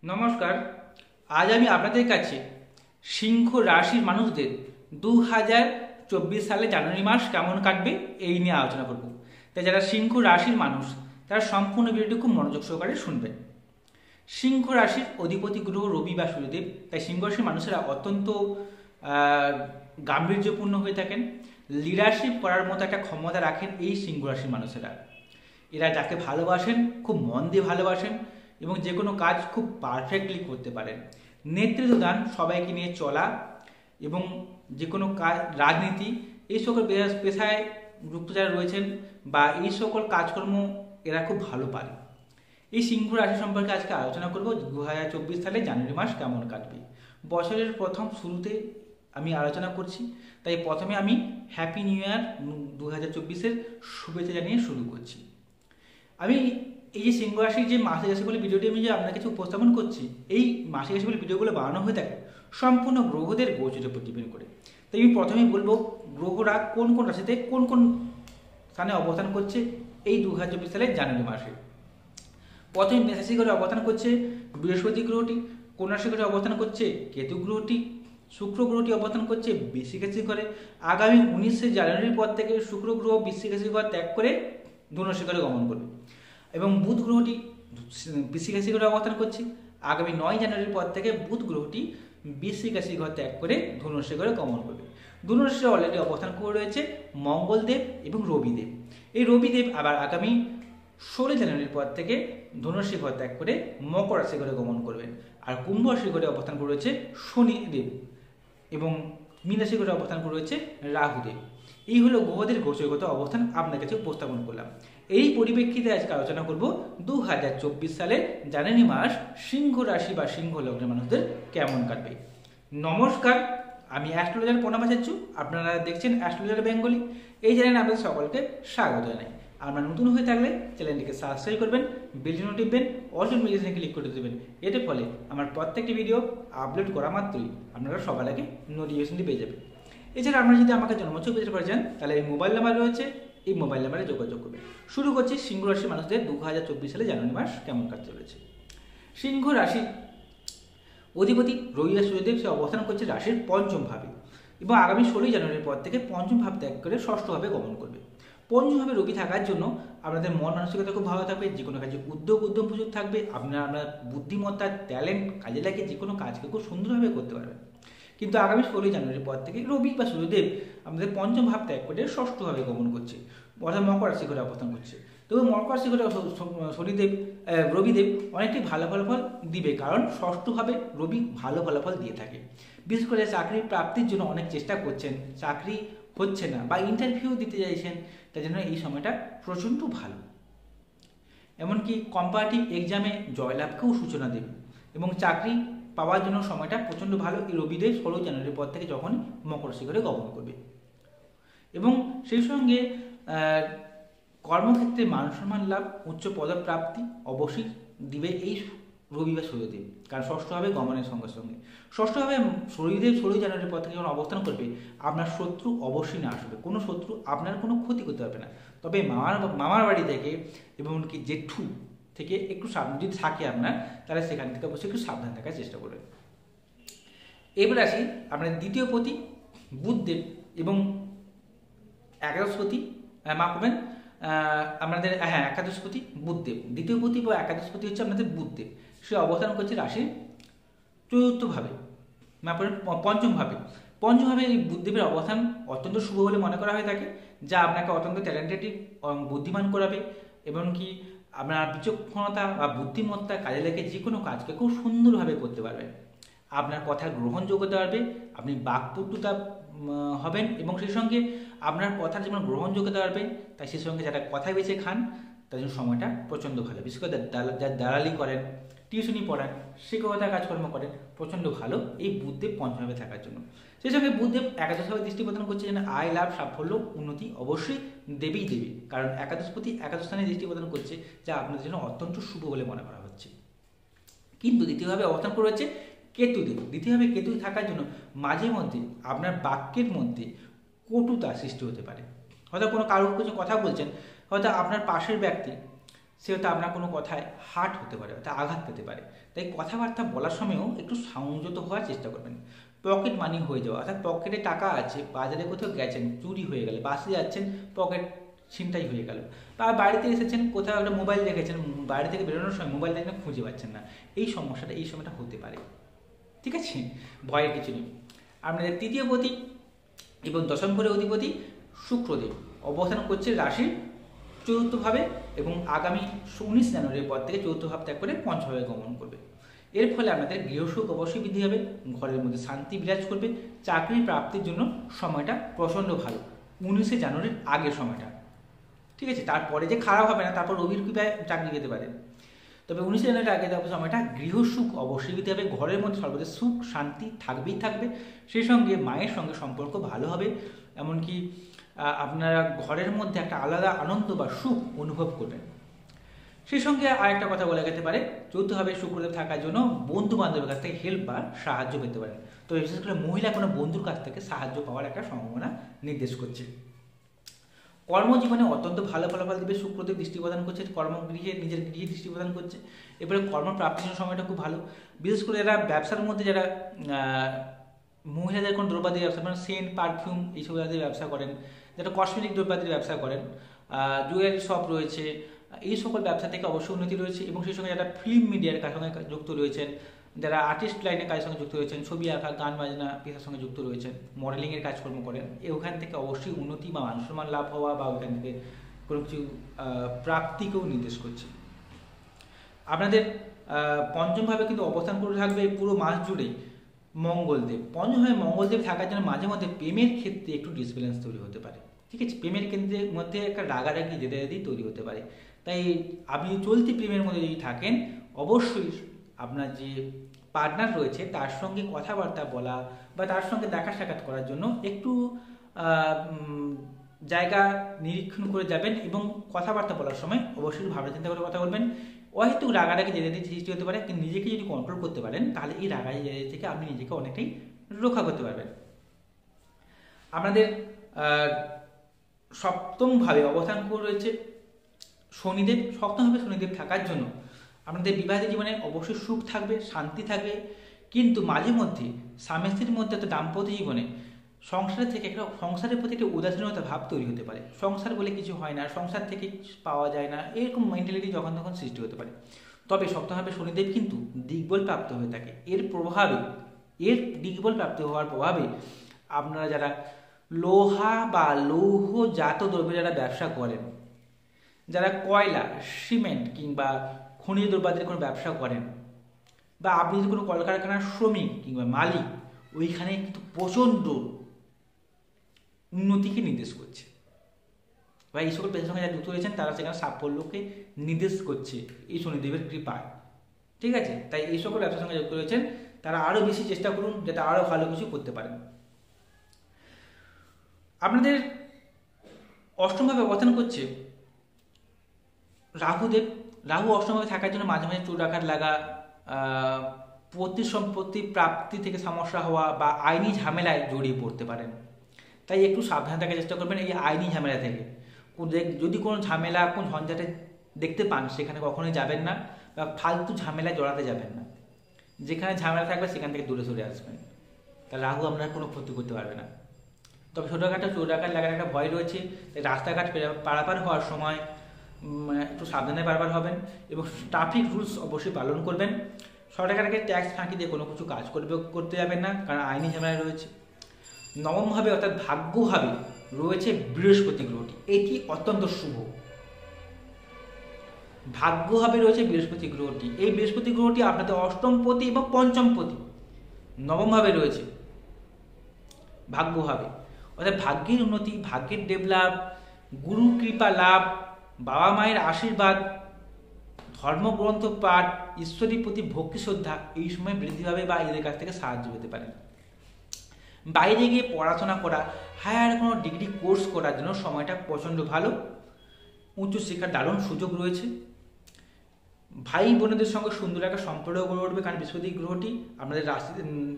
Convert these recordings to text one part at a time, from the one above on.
নমস্কার। আজ আমি আপনাদের কাছে সিংহ রাশির মানুষদের 2024 সালে জানুয়ারি মাস কেমন কাটবে এই নিয়ে আলোচনা করব। তাই যারা সিংহ রাশির মানুষ তারা সম্পূর্ণ ভিডিওটি খুব মনোযোগ সহকারে শুনবেন। সিংহ রাশির অধিপতি গ্রহ রবি বা সূর্যদেব, তাই সিংহ রাশির মানুষেরা অত্যন্ত গাম্ভীর্যপূর্ণ হয়ে থাকেন। লিডারশিপ করার মতো একটা ক্ষমতা রাখেন এই সিংহ রাশির মানুষেরা। এরা যাকে ভালোবাসেন খুব মন দিয়ে ভালোবাসেন এবং যে কোনো কাজ খুব পারফেক্টলি করতে পারেন। নেতৃত্ব দান, সবাইকে নিয়ে চলা এবং যে কোনো কাজ, রাজনীতি, এই সকল পেশায় যুক্ত যারা রয়েছেন বা এই সকল কাজকর্ম এরা খুব ভালো পারে। এই সিংহ রাশি সম্পর্কে আজকে আলোচনা করব। 2024 সালে জানুয়ারি মাস কেমন কাটবে। বছরের প্রথম শুরুতে আমি আলোচনা করছি, তাই প্রথমে আমি হ্যাপি নিউ ইয়ার 2024-এর শুভেচ্ছা জানিয়ে শুরু করছি। আমি এই যে সিংহ রাশির যে মাসিক রাশিগুলি ভিডিওটি আমি যে আপনার কাছে উপস্থাপন করছি, এই মাসিক রাশিগুলি ভিডিওগুলো বানানো হয়ে থাকে সম্পূর্ণ গ্রহদের গোচরের উপর ডিপেন্ড করে। তাই আমি প্রথমেই বলবো গ্রহরা কোন কোন রাশিতে কোন কোন স্থানে অবস্থান করছে এই 2024 সালের জানুয়ারি মাসে। প্রথমে মেষ রাশি ঘরে অবস্থান করছে বৃহস্পতি গ্রহটি, কন্যা রাশি ঘরে অবস্থান করছে কেতু গ্রহটি, শুক্র গ্রহটি অবস্থান করছে বৃশ্চিক রাশি ঘরে। আগামী 19শে জানুয়ারির পর থেকে শুক্র গ্রহ বৃশ্চিক রাশি ঘর ত্যাগ করে ধনু রাশি ঘরে গমন করবে এবং বুধ গ্রহটি বৃশ্চিক রাশি ঘরে অবস্থান করছে। আগামী 9 জানুয়ারির পর থেকে বুধ গ্রহটি বৃশ্চিক রাশি ঘর ত্যাগ করে ধনু রাশি ঘরে গমন করবে। ধনু রাশিতে অলরেডি অবস্থান করে রয়েছে মঙ্গলদেব এবং রবিদেব। এই রবিদেব আবার আগামী 16 জানুয়ারির পর থেকে ধনু রাশি ঘর ত্যাগ করে মকর রাশি ঘরে গমন করবেন। আর কুম্ভ রাশি ঘরে অবস্থান করে রয়েছে শনিদেব এবং মীন রাশি ঘরে অবস্থান করে রয়েছে রাহুদেব। এই হলো গ্রহদের গোচরগত অবস্থান আপনার কাছে উপস্থাপন করলাম। এই পরিপ্রেক্ষিতে আজকে আলোচনা করব 2024 সালে জানুয়ারি মাস সিংহ রাশি বা সিংহ লগ্নের মানুষদের কেমন কাটবে। নমস্কার, আমি অ্যাস্ট্রোলজার প্রণামাচার্য। আপনারা দেখছেন অ্যাস্ট্রোলজার বেঙ্গলি। এই চ্যানেলে আপনাদের সকলকে স্বাগত জানাই। আপনারা নতুন হয়ে থাকলে চ্যানেলটিকে সাবস্ক্রাইব করবেন, বেল বাটন টিপবেন, অল নোটিফিকেশনে ক্লিক করে দেবেন। এর ফলে আমার প্রত্যেকটি ভিডিও আপলোড করা মাত্রই আপনারা সবার আগে নোটিফিকেশনটি পেয়ে যাবেন। এছাড়া আপনারা যদি আমাকে জন্মছক পেতে পারেন তাহলে এই মোবাইল নাম্বার রয়েছে, এই মোবাইল নাম্বারে যোগাযোগ করবেন। শুরু করছি সিংহ রাশির মানুষদের 2024 সালে জানুয়ারি মাস কেমন কাটতে চলেছে। সিংহ রাশি অধিপতি রবি বা সূর্যদেব সে অবস্থান করছে রাশির পঞ্চম ভাবে এবং আগামী 16 জানুয়ারির পর থেকে পঞ্চম ভাব ত্যাগ করে ষষ্ঠ ভাবে গমন করবে। পঞ্চম ভাবে রবি থাকার জন্য আপনাদের মন মানসিকতা খুব ভালো থাকবে, যে কোনো কাজে উদ্যম প্রচুর থাকবে। আপনার বুদ্ধিমত্তা, ট্যালেন্ট কাজে লাগিয়ে যে কোনো কাজকে খুব সুন্দরভাবে করতে পারবেন। কিন্তু আগামী 16 জানুয়ারির পর থেকে রবি বা সূর্যদেব আমাদের পঞ্চম ভাব ত্যাগ করে ষষ্ঠ ভাবে গমন করছে, অর্থাৎ মকর রাশি ঘরে অবস্থান করছে। তবে মকর রাশি ঘরে শনিদেব রবিদেব অনেকটি ভালো ফলাফল দিবে, কারণ ষষ্ঠভাবে রবি ভালো ফলাফল দিয়ে থাকে। বিশেষ করে চাকরির প্রাপ্তির জন্য অনেক চেষ্টা করছেন, চাকরি হচ্ছে না বা ইন্টারভিউ দিতে চাইছেন, তাই জন্য এই সময়টা প্রচণ্ড ভালো। এমনকি কম্পারেটিভ এক্সামে জয়লাভকেও সূচনা দেবে এবং চাকরি পাওয়ার জন্য সময়টা প্রচণ্ড ভালো এই রবিদেব 16 জানুয়ারির পর থেকে যখন মকর রাশি ঘরে গমন করবে। এবং সেই সঙ্গে কর্মক্ষেত্রে মান সম্মান লাভ, উচ্চ পদপ্রাপ্তি অবশ্যই দিবে এই রবি বা সূর্যদেব, কারণ ষষ্ঠভাবে গমনের সঙ্গে সঙ্গে ষষ্ঠভাবে শনিদেব 16 জানুয়ারির পর থেকে যখন অবস্থান করবে আপনার শত্রু অবশ্যই না আসবে, কোনো শত্রু আপনার কোনো ক্ষতি করতে পারবে না। তবে মামার বাড়ি থেকে এবং কি জেঠু থেকে একটু সাবধান যদি থাকে আপনার, তাহলে সেখান থেকে অবশ্যই একটু সাবধান থাকার চেষ্টা করবেন। এবার আসি আপনার দ্বিতীয় পতি বুধদেব এবং একাদশপতি, মাফ করবেন আপনাদের একাদশপতি বুধদেব, দ্বিতীয় পতি বা একাদশপতি হচ্ছে আপনাদের বুধদেব। সে অবস্থান করছে রাশির চতুর্থভাবে, মাফ করেন পঞ্চমভাবে। পঞ্চমভাবে এই বুধদেবের অবস্থান অত্যন্ত শুভ বলে মনে করা হয়ে থাকে, যা আপনাকে অত্যন্ত ট্যালেন্টেড বুদ্ধিমান করাবে এবং কি আপনার বিচক্ষণতা বা বুদ্ধিমত্তা কাজে লেগে যে কোনো কাজকে খুব সুন্দরভাবে করতে পারবেন। আপনার কথার গ্রহণযোগ্যতা বাড়বে, আপনি বাকপটুতা হবেন এবং সেই সঙ্গে আপনার কথার যেমন গ্রহণযোগ্যতা বাড়বে, তাই সেই সঙ্গে যারা কথা বেছে খান তার জন্য সময়টা প্রচণ্ড ভালো। বিশেষ করে যারা দালালি করেন, টিউশনি পড়ান, শিক্ষকতা কাজকর্ম করেন, প্রচণ্ড ভালো এই বুধদেব পঞ্চমভাবে থাকার জন্য। সেই সঙ্গে বুধদেব একাদশভাবে দৃষ্টি প্রদান করছে, যেন আয় লাভ, সাফল্য, উন্নতি অবশ্যই দেবেই দেবে, কারণ একাদশপতি একাদশ স্থানে দৃষ্টি প্রদান করছে, যা আপনাদের জন্য অত্যন্ত শুভ বলে মনে করা হচ্ছে। কিন্তু দ্বিতীয়ভাবে অবস্থান করে হচ্ছে কেতুদেব। দ্বিতীয়ভাবে কেতু থাকার জন্য মাঝে মধ্যে আপনার বাক্যের মধ্যে কটুতা সৃষ্টি হতে পারে। হয়তো কোনো কারোর কিছু কথা বলছেন, হয়তো আপনার পাশের ব্যক্তি সে হয়তো আপনার কোনো কথায় হার্ট হতে পারে, অর্থাৎ আঘাত পেতে পারে। তাই কথাবার্তা বলার সময়ও একটু সংযত হওয়ার চেষ্টা করবেন। পকেট মানি হয়ে যাওয়া, অর্থাৎ পকেটে টাকা আছে, বাজারে কোথাও গেছেন, চুরি হয়ে গেলে, বাসে যাচ্ছেন, পকেট ছিনতাই হয়ে গেল, বা বাড়িতে এসেছেন, কোথাও একটা মোবাইল রেখেছেন, বাড়ি থেকে বেরোনোর সময় মোবাইলটা যেন খুঁজে পাচ্ছেন না, এই সমস্যাটা এই সময়টা হতে পারে। ঠিক আছে, ভয়ের কিছু নেই। আপনাদের তৃতীয় পতি এবং দশম ঘরের অধিপতি শুক্রদেব অবস্থান করছে রাশির চতুর্থভাবে এবং আগামী 19 জানুয়ারির পর থেকে চতুর্থ ভাব ত্যাগ করে পঞ্চমভাবে গমন করবে। এর ফলে আপনাদের গৃহসুখ অবশ্যই বৃদ্ধি হবে, ঘরের মধ্যে শান্তি বিরাজ করবে, চাকরি প্রাপ্তির জন্য সময়টা প্রচণ্ড ভালো 19 জানুয়ারির আগের সময়টা। ঠিক আছে, তারপরে যে খারাপ হবে না, তারপর রবির কৃপায় চাকরি পেতে পারে। তবে 19 জানুয়ারির আগে সময়টা গৃহসুখ অবশ্যই বৃদ্ধি হবে, ঘরের মধ্যে সর্বদা সুখ শান্তি থাকবেই থাকবে। সেই সঙ্গে মায়ের সঙ্গে সম্পর্ক ভালো হবে, এমনকি আপনারা ঘরের মধ্যে একটা আলাদা আনন্দ বা সুখ অনুভব করবেন। সেই সঙ্গে আরেকটা কথা বলা যেতে পারে, চতুর্থভাবে শুক্রদেব থাকার জন্য বন্ধু বান্ধবের কাছ থেকে হেল্প বা সাহায্য পেতে পারেন। তো বিশেষ করে মহিলা কোনো বন্ধুর কাছ থেকে সাহায্য পাওয়ার একটা সম্ভাবনা নির্দেশ করছে। কর্মজীবনে অত্যন্ত ভালো ফলাফল দেবে, শুক্রদেব দৃষ্টি প্রদান করছে কর্মগৃহে, নিজের গৃহে দৃষ্টি প্রদান করছে। এরপরে কর্মপ্রাপ্তির সময়টা খুব ভালো, বিশেষ করে যারা ব্যবসার মধ্যে, যারা মহিলাদের কোনো দ্রব্যাদির ব্যবসা, মানে সেন্ট পারফিউম এইসব জাতীয় ব্যবসা করেন, যারা কসমেটিক দ্রব্যাদির ব্যবসা করেন, জুয়েলারি শপ রয়েছে, এই সকল ব্যবসা থেকে অবশ্যই উন্নতি রয়েছে। এবং সেই সঙ্গে যারা ফিল্ম মিডিয়ার কাজের সঙ্গে যুক্ত রয়েছেন, যারা আর্টিস্ট লাইনের কাজের সঙ্গে যুক্ত রয়েছেন, ছবি আঁকা, গান বাজনা পেশার সঙ্গে যুক্ত রয়েছেন, মডেলিংয়ের কাজকর্ম করেন, ওখান থেকে অবশ্যই উন্নতি বা মান সম্মান লাভ হওয়া বা ওখান থেকে কোনো কিছু প্রাপ্তিকেও নির্দেশ করছে। আপনাদের পঞ্চমভাবে কিন্তু অবস্থান করে থাকবে পুরো মাস জুড়েই মঙ্গলদেব। পঞ্চমভাবে মঙ্গলদেব থাকার জন্য মাঝে মধ্যে প্রেমের ক্ষেত্রে একটু ডিসব্যালেন্স তৈরি হতে পারে। ঠিক আছে, প্রেমের কেন্দ্রের মধ্যে একটা রাগারাগি যেতে যেতেই তৈরি হতে পারে। তাই আপনি চলতি প্রেমের মধ্যে যদি থাকেন, অবশ্যই আপনার যে পার্টনার রয়েছে তার সঙ্গে কথাবার্তা বলা বা তার সঙ্গে দেখা সাক্ষাৎ করার জন্য একটু জায়গা নিরীক্ষণ করে যাবেন এবং কথাবার্তা বলার সময় অবশ্যই ভাবনা চিন্তা করে কথা বলবেন। অহেতুক রাগারাগি জেদে সৃষ্টি হতে পারে, কিন্তু নিজেকে যদি কন্ট্রোল করতে পারেন তাহলে এই রাগারাগি জেদে থেকে আপনি নিজেকে অনেকটাই রক্ষা করতে পারবেন। আপনাদের সপ্তমভাবে অবস্থান করে রয়েছে শনিদেব। সপ্তমভাবে শনিদেব থাকার জন্য আপনাদের বিবাহিত জীবনে অবশ্যই সুখ থাকবে, শান্তি থাকবে, কিন্তু মাঝে মধ্যে স্বামী স্ত্রীর মধ্যে তো দাম্পত্য জীবনে সংসারের থেকে একটা সংসারের প্রতি একটা উদাসীনতা ভাব তৈরি হতে পারে। সংসার বলে কিছু হয় না, সংসার থেকে পাওয়া যায় না, এরকম মেন্টালিটি যখন তখন সৃষ্টি হতে পারে। তবে সপ্তমভাবে শনিদেব কিন্তু দিগ্বল প্রাপ্ত হয়ে থাকে। এর দিগ্বল প্রাপ্ত হওয়ার প্রভাবে আপনারা যারা লোহা বা লৌহজাত দ্রব্য যারা ব্যবসা করেন, যারা কয়লা, সিমেন্ট কিংবা খনিজ দ্রব্যাদির কোনো ব্যবসা করেন, বা আপনি যদি কোনো কলকারখানার শ্রমিক কিংবা মালিক, ওইখানে কিন্তু প্রচণ্ড উন্নতিকে নির্দেশ করছে। বা এই সকল পেশার সঙ্গে যারা যুক্ত রয়েছেন তারা সেখানে সাফল্যকে নির্দেশ করছে এই শনিদেবের কৃপায়। ঠিক আছে, তাই এই সকল ব্যবসার সঙ্গে যুক্ত রয়েছেন তারা আরও বেশি চেষ্টা করুন যাতে আরও ভালো কিছু করতে পারেন। আপনাদের অষ্টমভাবে অবস্থান করছে রাহুদেব। রাহু অষ্টমভাবে থাকার জন্য মাঝে মাঝে চোর ডাকাত লাগা, সম্পত্তি প্রাপ্তি থেকে সমস্যা হওয়া বা আইনি ঝামেলায় জড়িয়ে পড়তে পারেন। তাই একটু সাবধানে থাকার চেষ্টা করবেন এই আইনি ঝামেলা থেকে। যদি কোনো ঝামেলা, কোন ঝঞ্ঝাটে দেখতে পান সেখানে কখনোই যাবেন না, বা ফালতু ঝামেলায় জড়াতে যাবেন না। যেখানে ঝামেলা থাকবে সেখান থেকে দূরে সরে আসবেন, তাহলে রাহু আপনার কোনো ক্ষতি করতে পারবে না। তবে ছোটোখাটো চোর ডাকাত লাগার একটা ভয় রয়েছে, তাই রাস্তাঘাট পারাপার হওয়ার সময় একটু সাবধানে পারাপার হবেন এবং ট্রাফিক রুলস অবশ্যই পালন করবেন। সরকারকে ট্যাক্স ফাঁকি দিয়ে কোনো কিছু কাজ করতে যাবেন না, কারণ আইনি ঝামেলা রয়েছে। নবমভাবে অর্থাৎ ভাগ্যভাবে রয়েছে বৃহস্পতি গ্রহটি, এটি অত্যন্ত শুভ। ভাগ্যভাবে রয়েছে বৃহস্পতি গ্রহটি, এই বৃহস্পতি গ্রহটি আপনাদের অষ্টমপতি এবং পঞ্চমপতি নবমভাবে রয়েছে ভাগ্যভাবে, অর্থাৎ ভাগ্যের উন্নতি, ভাগ্যের ডেভেলপ, গুরু কৃপা লাভ, বাবা মায়ের আশীর্বাদ, ধর্মগ্রন্থ পাঠ, ঈশ্বরের প্রতি ভক্তি শ্রদ্ধা এই সময় বৃদ্ধি পাবে বা এদের কাছ থেকে সাহায্য পেতে পারেন। বাইরে গিয়ে পড়াশোনা করা, হায়ার কোনো ডিগ্রি কোর্স করার জন্য সময়টা প্রচণ্ড ভালো। উচ্চশিক্ষার দারুণ সুযোগ রয়েছে। ভাই বোনেদের সঙ্গে সুন্দর একটা সম্পর্ক গড়ে উঠবে, কারণ বৃহস্পতি গ্রহটি আপনাদের রাশি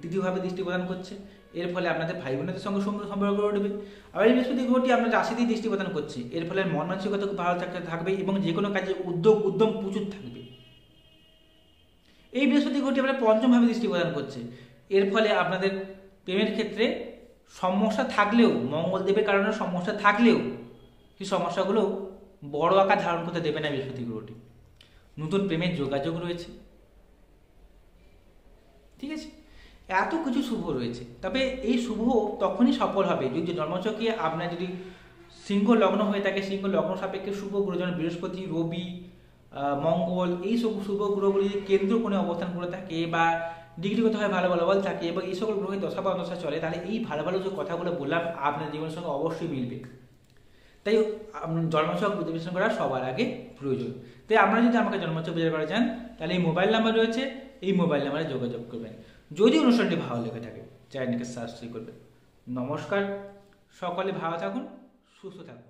তৃতীয়ভাবে দৃষ্টি প্রদান করছে। এর ফলে আপনাদের ভাই বোনেদের সঙ্গে সুন্দর সম্পর্ক গড়ে উঠবে। আবার এই বৃহস্পতি গ্রহটি আপনার রাশিতেই দৃষ্টি প্রদান করছে, এর ফলে মন মানসিকতা খুব ভালো থাকবে এবং যে কোনো কাজে উদ্যম প্রচুর থাকবে। এই বৃহস্পতি গ্রহটি আপনার পঞ্চমভাবে দৃষ্টি প্রদান করছে, এর ফলে আপনাদের প্রেমের ক্ষেত্রে সমস্যা থাকলেও, মঙ্গলদেবের কারণে সমস্যা থাকলেও সেই সমস্যাগুলো বড় আকার ধারণ করতে দেবে না বৃহস্পতি গ্রহটি। নতুন প্রেমের যোগাযোগ রয়েছে, ঠিক আছে, এত কিছু শুভ রয়েছে। তবে এই শুভ তখনই সফল হবে যদি জন্মচক্রে আপনার যদি সিংহ লগ্ন হয়ে থাকে, সিংহ লগ্ন সাপেক্ষে শুভ গ্রহ যেমন বৃহস্পতি, রবি, মঙ্গল, এই সব শুভ গ্রহগুলি কেন্দ্র কোণে অবস্থান করে থাকে বা ডিগ্রিগতভাবে ভালো ভালো বল থাকে এবং এই সকল গ্রহে দশা বা অদশা চলে, তাহলে এই ভালো ভালো যে কথাগুলো বললাম আপনার জীবনের সঙ্গে অবশ্যই মিলবে। তাই জন্মছক বিশ্লেষণ করা সবার আগে প্রয়োজন। তাই আপনারা যদি আমাকে জন্মছক বিচার করা চান তাহলে এই মোবাইল নাম্বার রয়েছে, এই মোবাইল নাম্বারে যোগাযোগ করবেন। যদি অনুষ্ঠানটি ভালো লেগে থাকে চ্যানেলকে সাবস্ক্রাইব করবেন। নমস্কার, সকলে ভালো থাকুন, সুস্থ থাকুন।